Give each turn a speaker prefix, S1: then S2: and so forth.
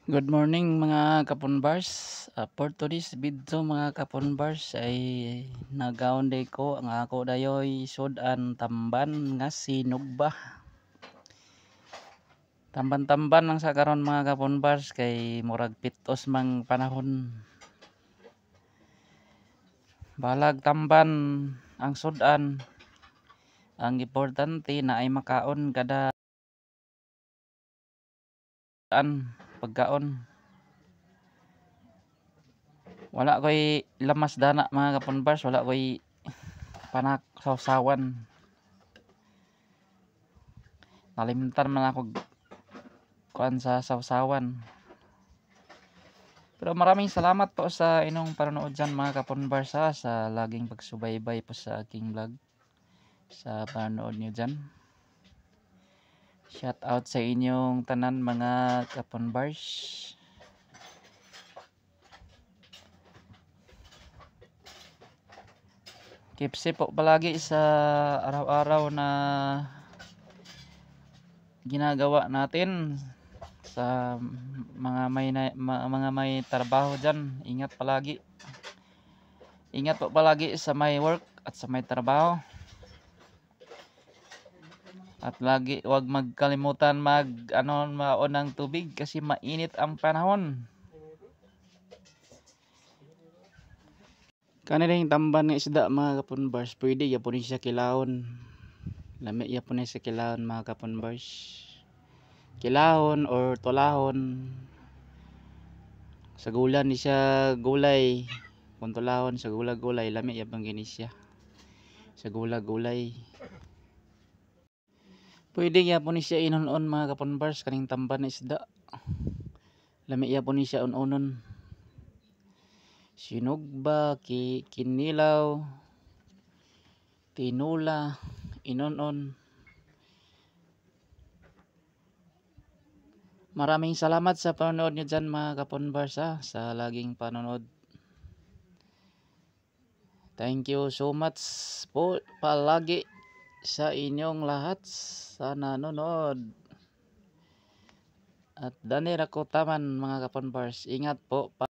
S1: Good morning mga kapunbars. For today's video mga kapunbars ay nagaon day ko ang ako dayoy sudan tamban nga sinugba. Tamban-tamban lang sa karon mga kapunbars kay murag pitos mang panahon. Balag tamban ang sudan. Ang importante na ay makaon kada pagkaon. Wala koy lamas dana mga kapunbars, wala koy panak sausawan. Nalimtan man ako kuan sa sausawan. Pero maraming salamat po sa inyong panonood dyan mga kapunbars sa laging pagsubaybay po sa aking vlog. Sa panonood nyo dyan. Shout out sa inyong tanan mga kapunbars. Keep safe po palagi sa araw-araw na ginagawa natin. Sa mga may trabaho dyan, ingat palagi. Ingat po palagi sa may work at sa may trabaho. At lagi wag magkalimutan maon ng tubig kasi mainit ang panahon. Kanilang tamban ng isda mga kapunbars, pwede yapon siya kilahon. Lami yapon siya kilahon mga kapunbars. Kilahon or tulahon. Sa gulan ni siya gulay. Kung tulahon sa gulay lami yapon gini siya. Sa gulay. Pwede yapon siya inon-on mga kapunbars kaning tamban ng isda. Lami yapon siya on-onon. Sinugba, kinilaw, tinula, inon-on. Maraming salamat sa panonood nyo dyan mga kapunbars sa laging panonood. Thank you so much po palagi sa inyong lahat sa nanonood. At Danny Rakutaman mga kapunbars, ingat po.